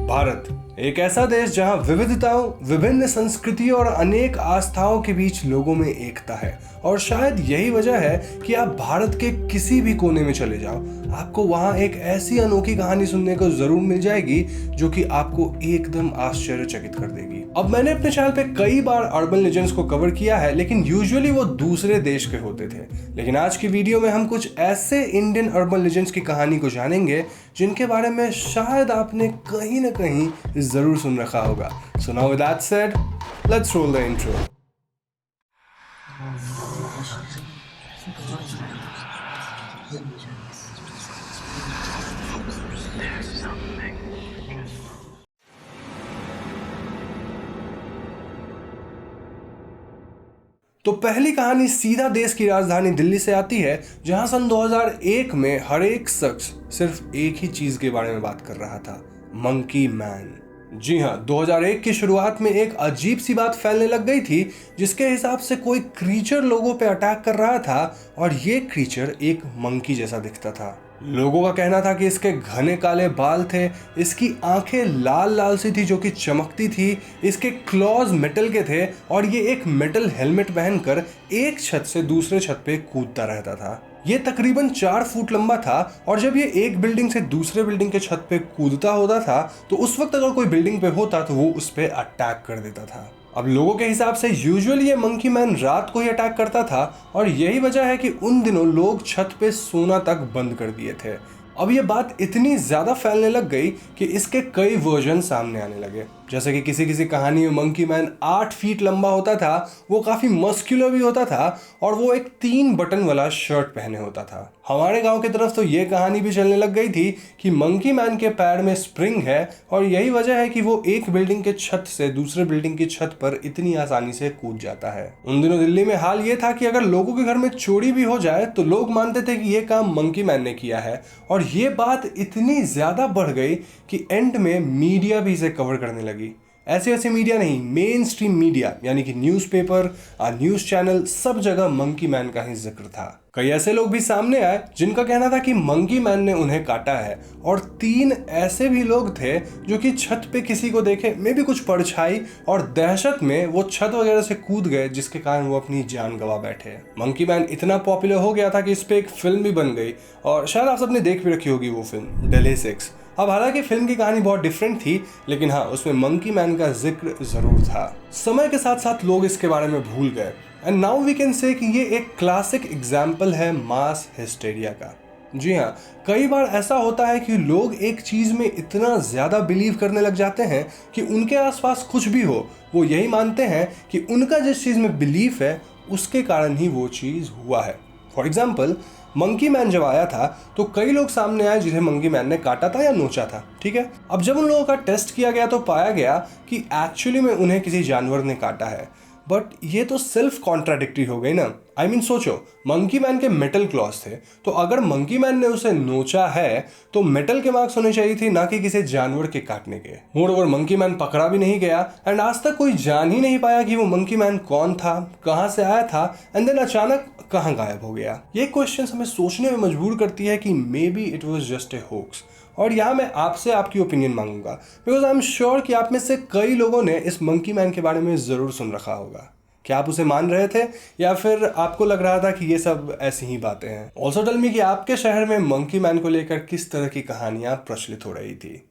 भारत एक ऐसा देश जहां विविधताओं, विभिन्न संस्कृतियों और अनेक आस्थाओं के बीच लोगों में एकता है। और शायद यही वजह है कि आप भारत के किसी भी कोने में चले जाओ, आपको वहां एक ऐसी अनोखी कहानी सुनने को जरूर मिल जाएगी जो कि आपको एकदम आश्चर्यचकित कर देगी। अब मैंने अपने चैनल पे कई बार अर्बन लेजेंड्स को कवर किया है, लेकिन यूजुअली वो दूसरे देश के होते थे। लेकिन आज की वीडियो में हम कुछ ऐसे इंडियन अर्बन लेजेंड्स की कहानी को जानेंगे जिनके बारे में शायद आपने कहीं ना कहीं जरूर सुन रखा होगा। So now with that said, let's roll the intro. तो पहली कहानी सीधा देश की राजधानी दिल्ली से आती है, जहां सन 2001 में हर एक शख्स सिर्फ एक ही चीज के बारे में बात कर रहा था, मंकी मैन। जी हाँ, 2001 की शुरुआत में एक अजीब सी बात फैलने लग गई थी, जिसके हिसाब से कोई क्रीचर लोगों पे अटैक कर रहा था और ये क्रीचर एक मंकी जैसा दिखता था। लोगों का कहना था कि इसके घने काले बाल थे, इसकी आंखें लाल लाल सी थी जो कि चमकती थी, इसके क्लॉज मेटल के थे और ये एक मेटल हेलमेट पहनकर एक छत से दूसरे छत पे कूदता रहता था। ये तकरीबन 4 फुट लंबा था और जब ये एक बिल्डिंग से दूसरे बिल्डिंग के छत पे कूदता होता था तो उस वक्त अगर कोई बिल्डिंग पे होता तो वो उस पे अटैक कर देता था। अब लोगों के हिसाब से यूजुअली ये मंकी मैन रात को ही अटैक करता था और यही वजह है कि उन दिनों लोग छत पे सोना तक बंद कर दिए थे। अब ये बात इतनी ज़्यादा फैलने लग गई कि इसके कई वर्जन सामने आने लगे। जैसे कि किसी कहानी में मंकी मैन 8 फीट लंबा होता था, वो काफ़ी मस्कुलर भी होता था और वो एक 3 बटन वाला शर्ट पहने होता था। हमारे गांव की तरफ तो ये कहानी भी चलने लग गई थी कि मंकी मैन के पैर में स्प्रिंग है और यही वजह है कि वो एक बिल्डिंग के छत से दूसरे बिल्डिंग की छत पर इतनी आसानी से कूद जाता है। उन दिनों दिल्ली में हाल ये था कि अगर लोगों के घर में चोरी भी हो जाए तो लोग मानते थे कि ये काम मंकी मैन ने किया है और ये बात इतनी ज़्यादा बढ़ गई कि एंड में मीडिया भी इसे कवर करने लगी। ऐसे मीडिया नहीं, मेन स्ट्रीम मीडिया यानी कि न्यूज़पेपर, न्यूज़ चैनल, सब जगह मंकी मैन का ही जिक्र था। कई ऐसे लोग भी सामने आए जिनका कहना था कि मंकी मैन ने उन्हें काटा है और 3 ऐसे भी लोग थे जो कि छत पे किसी को देखे मे भी कुछ परछाई और दहशत में वो छत वगैरह से कूद गए, जिसके कारण वो अपनी जान गंवा बैठे। मंकी मैन इतना पॉपुलर हो गया था कि इस पे एक फिल्म भी बन गई और शायद आप सबने देख भी रखी होगी वो फिल्म, दिल्ली 6। अब हालांकि फिल्म की कहानी बहुत डिफरेंट थी, लेकिन हाँ, उसमें मंकी मैन का जिक्र जरूर था। समय के साथ साथ लोग इसके बारे में भूल गए and now we can say कि ये एक क्लासिक एग्जाम्पल है मास हिस्टेरिया का। जी हाँ, कई बार ऐसा होता है कि लोग एक चीज़ में इतना ज़्यादा बिलीव करने लग जाते हैं कि उनके आसपास कुछ भी हो, वो यही मानते हैं कि उनका जिस चीज़ में बिलीफ है उसके कारण ही वो चीज़ हुआ है। फॉर एग्जाम्पल, मंकी मैन जब आया था तो कई लोग सामने आए जिन्हें मंकी मैन ने काटा था या नोचा था, ठीक है। अब जब उन लोगों का टेस्ट किया गया तो पाया गया कि एक्चुअली में उन्हें किसी जानवर ने काटा है। बट ये तो सेल्फ कॉन्ट्राडिक्टरी हो गई ना। आई मीन सोचो, मंकी मैन के मेटल क्लॉज थे, तो अगर मंकी मैन ने उसे नोचा है तो मेटल के मार्क्स होने चाहिए थे, ना कि किसी जानवर के काटने के। मोर ओवर मंकी मैन पकड़ा भी नहीं गया एंड आज तक कोई जान ही नहीं पाया कि वो मंकी मैन कौन था, कहाँ से आया था एंड देन अचानक कहाँ गायब हो गया। ये क्वेश्चन हमें सोचने में मजबूर करती है कि maybe it was just a hoax. और यहाँ मैं आपसे आपकी ओपिनियन मांगूंगा, बिकॉज आई एम श्योर कि आप में से कई लोगों ने इस मंकी मैन के बारे में ज़रूर सुन रखा होगा। क्या आप उसे मान रहे थे या फिर आपको लग रहा था कि ये सब ऐसी ही बातें हैं? ऑल्सो टेल मी कि आपके शहर में मंकी मैन को लेकर किस तरह की कहानियां प्रचलित हो रही थी।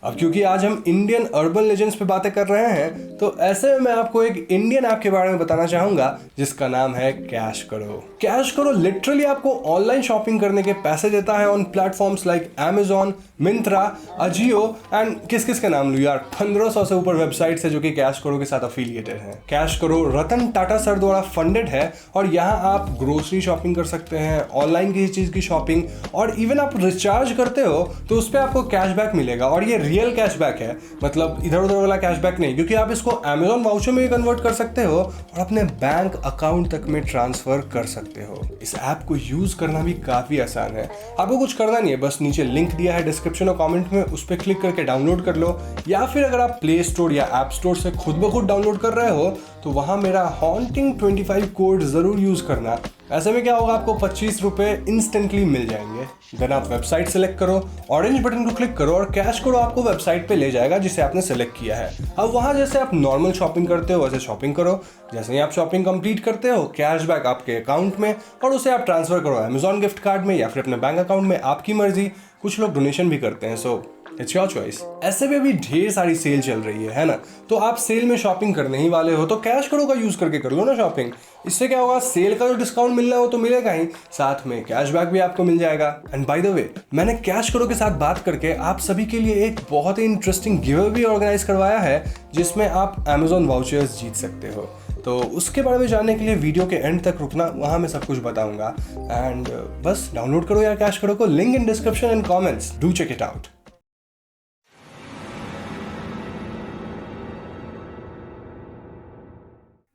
अब क्योंकि आज हम इंडियन अर्बन लेजेंड्स पे बातें कर रहे हैं तो ऐसे में मैं आपको एक इंडियन ऐप के बारे में बताना चाहूंगा जिसका नाम है कैश करो। कैश करो लिटरली आपको ऑनलाइन शॉपिंग करने के पैसे देता है on platforms like Amazon, Myntra, Ajio and किस के नाम लूँ यार, 1500 से ऊपर वेबसाइट्स है जो कि कैश करो के साथ अफिलिएटेड है। कैश करो रतन टाटा सर द्वारा फंडेड है और यहाँ आप ग्रोसरी शॉपिंग कर सकते हैं, ऑनलाइन किसी चीज़ की शॉपिंग, और इवन आप रिचार्ज करते हो तो उस पर आपको कैशबैक मिलेगा और ये रियल कैशबैक है, मतलब इधर उधर वाला कैशबैक नहीं, क्योंकि आप इसको Amazon वाउचर में भी कन्वर्ट कर सकते हो और अपने बैंक अकाउंट तक में ट्रांसफर कर सकते हो। इस ऐप को यूज करना भी काफी आसान है, आपको कुछ करना नहीं है, बस नीचे लिंक दिया है डिस्क्रिप्शन और कमेंट में, उस पर क्लिक करके डाउनलोड कर लो, या फिर अगर आप प्ले स्टोर या ऐप स्टोर से खुद ब खुद डाउनलोड कर रहे हो तो वहाँ मेरा हॉन्टिंग 25 कोड ज़रूर यूज़ करना। ऐसे में क्या होगा, आपको 25 रुपये इंस्टेंटली मिल जाएंगे। देन आप वेबसाइट सेलेक्ट करो, ऑरेंज बटन को क्लिक करो और कैश करो आपको वेबसाइट पे ले जाएगा जिसे आपने सेलेक्ट किया है। अब वहाँ जैसे आप नॉर्मल शॉपिंग करते हो वैसे शॉपिंग करो। जैसे ही आप शॉपिंग कंप्लीट करते हो, कैशबैक आपके अकाउंट में और उसे आप ट्रांसफर करो अमेजॉन गिफ्ट कार्ड में या फिर अपने बैंक अकाउंट में, आपकी मर्जी। कुछ लोग डोनेशन भी करते हैं, सो इट्स योर चॉइस। ऐसे भी अभी ढेर सारी सेल चल रही है ना, तो आप सेल में शॉपिंग करने ही वाले हो तो कैश करो का यूज करके कर लो ना शॉपिंग। इससे क्या होगा, सेल का जो डिस्काउंट मिलना हो तो मिलेगा ही, साथ में कैशबैक भी आपको मिल जाएगा। एंड बाय द वे, मैंने कैश करो के साथ बात करके आप सभी के लिए एक बहुत ही इंटरेस्टिंग गिव अवे भी ऑर्गेनाइज करवाया है जिसमें आप अमेजॉन वाउचर्स जीत सकते हो। तो उसके बारे में जानने के लिए वीडियो के एंड तक रुकना, वहाँ मैं सब कुछ बताऊंगा। एंड बस डाउनलोड करो या कैश करो को, link in description and comments, do check it out.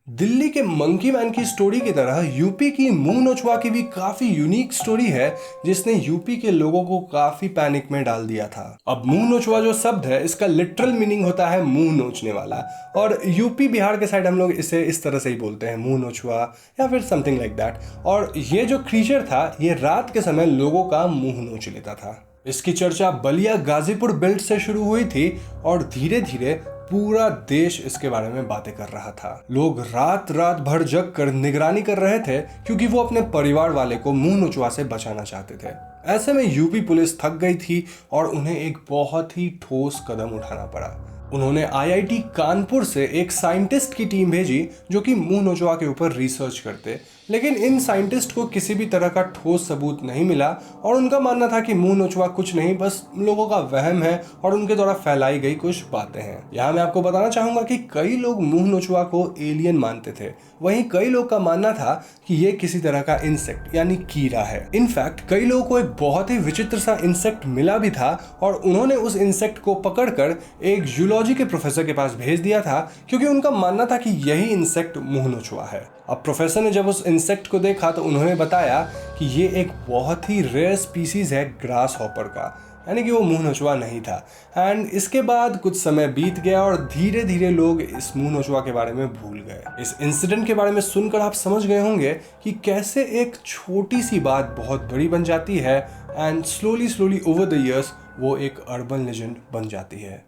Delhi के मंकी मैन की स्टोरी की तरह यूपी की मुंह नोचवा की भी काफी यूनिक स्टोरी है जिसने यूपी के लोगों को काफी पैनिक में डाल दिया था। अब मुंह नोचवा जो शब्द है, इसका लिटरल मीनिंग होता है मुंह नोचने वाला, और यूपी बिहार के साइड हम लोग इसे इस तरह से ही बोलते हैं, मुंह नोचवा या फिर समथिंग लाइक दैट। और ये जो क्रीचर था, ये रात के समय लोगों का मुंह नोच लेता था। इसकी चर्चा बलिया गाजीपुर बेल्ट से शुरू हुई थी और धीरे धीरे पूरा देश इसके बारे में बातें कर रहा था। लोग रात रात भर जग कर निगरानी कर रहे थे क्योंकि वो अपने परिवार वाले को मुंह नोचवा से बचाना चाहते थे। ऐसे में यूपी पुलिस थक गई थी और उन्हें एक बहुत ही ठोस कदम उठाना पड़ा। उन्होंने आईआईटी कानपुर से एक साइंटिस्ट की टीम भेजी जो कि मुंह नोचवा के ऊपर रिसर्च करते, लेकिन इन साइंटिस्ट को किसी भी तरह का ठोस सबूत नहीं मिला और उनका मानना था कि मुंह नोचवा कुछ नहीं, बस लोगों का वहम है और उनके द्वारा फैलाई गई कुछ बातें हैं। यहाँ मैं आपको बताना चाहूंगा कि कई लोग मुंह नोचवा को एलियन मानते थे, वहीं कई लोग का मानना था कि ये किसी तरह का इंसेक्ट यानी कीड़ा है। इनफैक्ट कई लोगों को एक बहुत ही विचित्र सा इंसेक्ट मिला भी था और उन्होंने उस इंसेक्ट को पकड़कर एक जूलॉजी के प्रोफेसर के पास भेज दिया था क्योंकि उनका मानना था कि यही इंसेक्ट मुंह नोचवा है। अब प्रोफेसर ने जब उस इंसेक्ट को देखा तो उन्होंने बताया कि ये एक बहुत ही रेयर स्पीसीज है ग्रास हॉपर का, यानी कि वो मुंह नोचवा नहीं था। एंड इसके बाद कुछ समय बीत गया और धीरे धीरे लोग इस मुंह नोचवा के बारे में भूल गए। इस इंसिडेंट के बारे में सुनकर आप समझ गए होंगे कि कैसे एक छोटी सी बात बहुत बड़ी बन जाती है and slowly over the years वो एक अर्बन लेजेंड बन जाती है।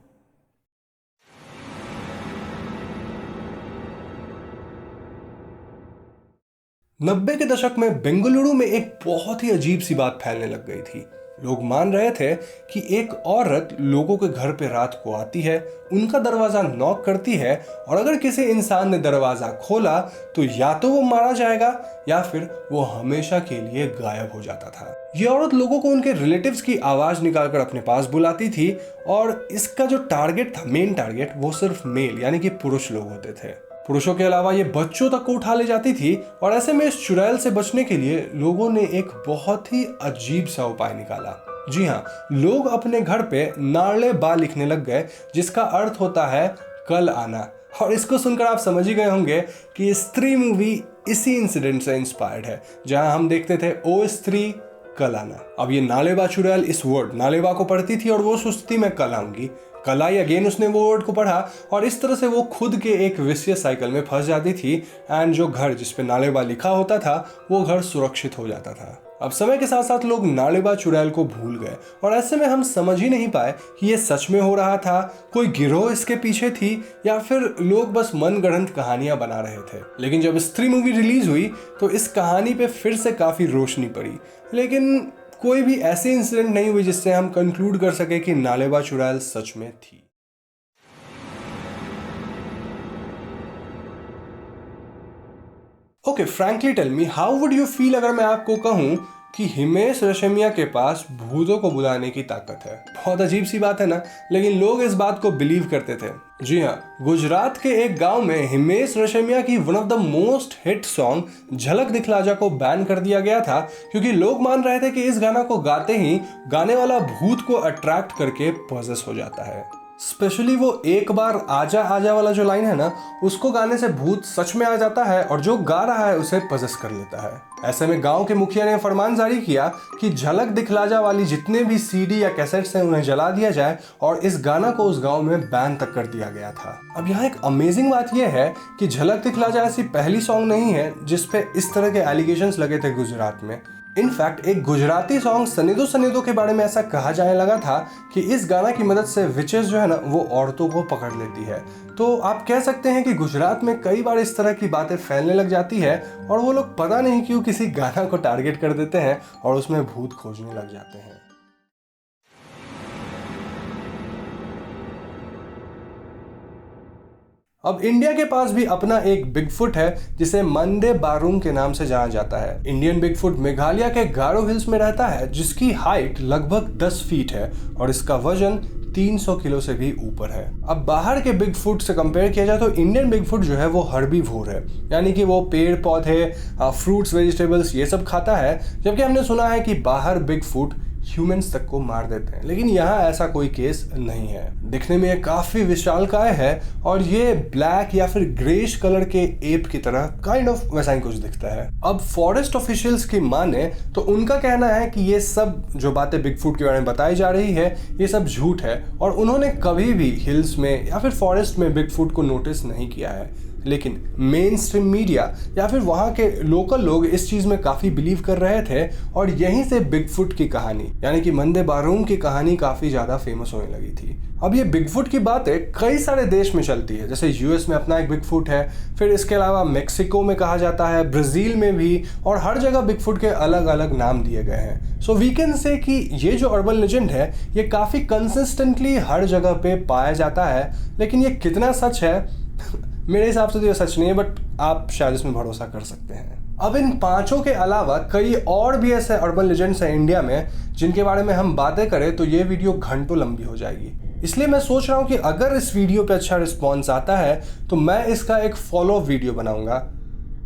नब्बे के दशक में बेंगलुरु में एक बहुत ही अजीब सी बात फैलने लग गई थी। लोग मान रहे थे कि एक औरत लोगों के घर पे रात को आती है, उनका दरवाजा नॉक करती है और अगर किसी इंसान ने दरवाजा खोला तो या तो वो मारा जाएगा या फिर वो हमेशा के लिए गायब हो जाता था। ये औरत लोगों को उनके रिलेटिव्स की आवाज निकालकर अपने पास बुलाती थी और इसका जो टारगेट था, मेन टारगेट, वो सिर्फ मेल यानी कि पुरुष लोग होते थे। पुरुषों के अलावा ये बच्चों तक को उठा ले जाती थी और ऐसे में इस चुड़ैल से बचने के लिए लोगों ने एक बहुत ही अजीब सा उपाय निकाला। जी हाँ, लोग अपने घर पे नाले बा लिखने लग गए जिसका अर्थ होता है कल आना। और इसको सुनकर आप समझ ही गए होंगे कि स्त्री मूवी इसी इंसिडेंट से इंस्पायर्ड है, जहां हम देखते थे ओ स्त्री कल आना। अब ये नालेबा चुड़ैल इस वर्ड नालेबा को पढ़ती थी और वो सोचती मैं कल आऊंगी, कल आई अगेन उसने वो वर्ड को पढ़ा और इस तरह से वो खुद के एक विशियस साइकिल में फंस जाती थी एंड जो घर जिसपे नालेबा लिखा होता था वो घर सुरक्षित हो जाता था। अब समय के साथ साथ लोग नालेबा चुड़ैल को भूल गए और ऐसे में हम समझ ही नहीं पाए कि ये सच में हो रहा था, कोई गिरोह इसके पीछे थी या फिर लोग बस मनगढ़ंत कहानियां बना रहे थे। लेकिन जब स्त्री मूवी रिलीज हुई तो इस कहानी पे फिर से काफी रोशनी पड़ी, लेकिन कोई भी ऐसी इंसिडेंट नहीं हुई जिससे हम कंक्लूड कर सके कि नालेबा चुड़ैल सच में थी। Okay, frankly tell me, how would you feel अगर मैं आपको कहूं कि हिमेश रेशमिया के पास भूतों को बुलाने की ताकत है? बहुत अजीब सी बात है ना, लेकिन लोग इस बात को बिलीव करते थे। जी हाँ, गुजरात के एक गांव में हिमेश रेशमिया की one of the most hit song झलक दिखला जा को बैन कर दिया गया था क्योंकि लोग मान रहे थे कि इस गाना को गाते ही गाने वाला भूत को अट्रैक्ट करके पॉजेस हो जाता है। स्पेशली वो एक बार आजा आजा वाला जो लाइन है ना, उसको गाने से भूत सच में आ जाता है और जो गा रहा है उसे पजेस कर लेता है। ऐसे में गांव के मुखिया ने फरमान जारी किया कि झलक दिखला जा वाली जितने भी सीडी या कैसेट्स हैं उन्हें जला दिया जाए और इस गाना को उस गांव में बैन तक कर दिया गया था। अब यहाँ एक अमेजिंग बात यह है कि झलक दिखला जा ऐसी पहली सॉन्ग नहीं है जिसपे इस तरह के एलिगेशंस लगे थे गुजरात में। इनफैक्ट एक गुजराती सॉन्ग सनेदो सनेदो के बारे में ऐसा कहा जाने लगा था कि इस गाना की मदद से विचेस जो है ना वो औरतों को पकड़ लेती है। तो आप कह सकते हैं कि गुजरात में कई बार इस तरह की बातें फैलने लग जाती है और वो लोग पता नहीं क्यों किसी गाना को टारगेट कर देते हैं और उसमें भूत खोजने लग जाते हैं। अब इंडिया के पास भी अपना एक बिगफुट है जिसे मंदे बारूम के नाम से जाना जाता है। इंडियन बिगफुट मेघालय के गारो हिल्स में रहता है जिसकी हाइट लगभग 10 फीट है और इसका वजन 300 किलो से भी ऊपर है। अब बाहर के बिगफुट से कंपेयर किया जाए तो इंडियन बिगफुट जो है वो हर्बीवोर है, यानी कि वो पेड़ पौधे, फ्रूट्स, वेजिटेबल्स ये सब खाता है, जबकि हमने सुना है कि बाहर बिगफुट ह्यूमंस तक को मार देते हैं, लेकिन यहाँ ऐसा कोई केस नहीं है। दिखने में ये काफी विशालकाय है और ये ब्लैक या फिर ग्रेश कलर के एप की तरह काइंड ऑफ वैसा ही कुछ दिखता है। अब फॉरेस्ट ऑफिशियल्स की माने तो उनका कहना है कि ये सब जो बातें बिगफुट के बारे में बताई जा रही है ये सब झूठ है और उन्होंने कभी भी हिल्स में या फिर फॉरेस्ट में बिगफुट को नोटिस नहीं किया है। लेकिन मेन स्ट्रीम मीडिया या फिर वहाँ के लोकल लोग इस चीज में काफी बिलीव कर रहे थे और यहीं से बिगफुट की कहानी यानी कि मंदे बारूम की कहानी काफी ज्यादा फेमस होने लगी थी। अब ये बिगफुट की बातें कई सारे देश में चलती है, जैसे यूएस में अपना एक बिगफुट है, फिर इसके अलावा मेक्सिको में कहा जाता है, ब्राजील में भी, और हर जगह बिगफुट के अलग अलग नाम दिए गए हैं। सो वी कैन से कि ये जो अर्बन लेजेंड है ये काफी कंसिस्टेंटली हर जगह पे पाया जाता है, लेकिन ये कितना सच है मेरे हिसाब से तो ये सच नहीं है, बट आप शायद इसमें भरोसा कर सकते हैं। अब इन पांचों के अलावा कई और भी ऐसे अर्बन लेजेंड्स हैं इंडिया में जिनके बारे में हम बातें करें तो ये वीडियो घंटों लंबी हो जाएगी। इसलिए मैं सोच रहा हूँ कि अगर इस वीडियो पे अच्छा रिस्पॉन्स आता है तो मैं इसका एक फॉलो वीडियो बनाऊंगा।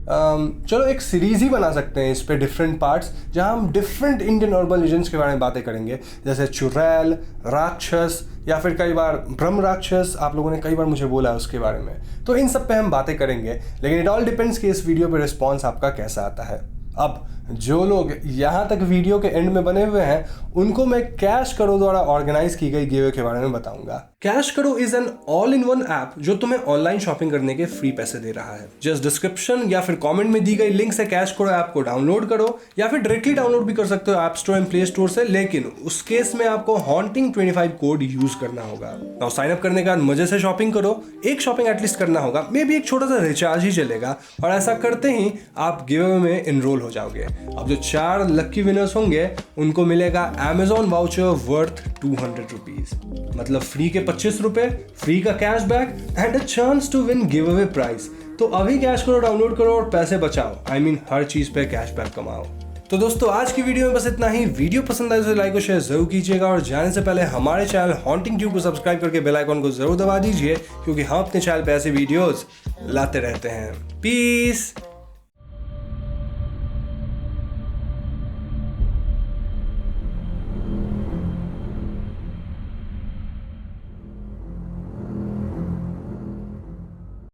चलो एक सीरीज ही बना सकते हैं इस पे, डिफरेंट पार्ट्स, जहां हम डिफरेंट इंडियन अर्बन लेजेंड्स के बारे में बातें करेंगे, जैसे चुड़ैल, राक्षस या फिर कई बार ब्रह्म राक्षस, आप लोगों ने कई बार मुझे बोला उसके बारे में। तो इन सब पे हम बातें करेंगे, लेकिन इट ऑल डिपेंड्स कि इस वीडियो पे रिस्पॉन्स आपका कैसा आता है। अब जो लोग यहाँ तक वीडियो के एंड में बने हुए हैं उनको मैं कैश करो द्वारा ऑर्गेनाइज की गई गिव अवे के बारे में बताऊंगा। कैश करो is an all in one app जो तुम्हें ऑनलाइन शॉपिंग करने के फ्री पैसे दे रहा है। जस्ट डिस्क्रिप्शन या फिर कमेंट में दी गई लिंक से कैश करो ऐप को डाउनलोड करो या फिर डायरेक्टली डाउनलोड भी कर सकते हो app store and play store से, लेकिन उस केस में आपको हॉन्टिंग 25 कोड यूज करना होगा। नाउ साइन अप करने के बाद मजे से शॉपिंग करो, एक शॉपिंग एटलीस्ट करना होगा, मे बी एक छोटा सा रिचार्ज ही चलेगा और ऐसा करते ही आप गिव अवे में एनरोल हो जाओगे। अब जो 4 लक्की विनर्स होंगे उनको मिलेगा Amazon वाउचर वर्थ 200 रुपीज, मतलब फ्री के 25 रुपए, फ्री का cashback and a chance to win giveaway prize. तो अभी कैश करो डाउनलोड करो और पैसे बचाओ, I mean हर चीज पे कैशबैक कमाओ। तो दोस्तों आज की वीडियो में बस इतना ही। वीडियो पसंद आए तो लाइक और शेयर जरूर कीजिएगा और जाने से पहले हमारे चैनल हॉन्टिंग ट्यूब को सब्सक्राइब करके बेल आइकन को जरूर दबा दीजिए, क्योंकि हम अपने चैनल पे ऐसे वीडियोस लाते रहते हैं। पीस।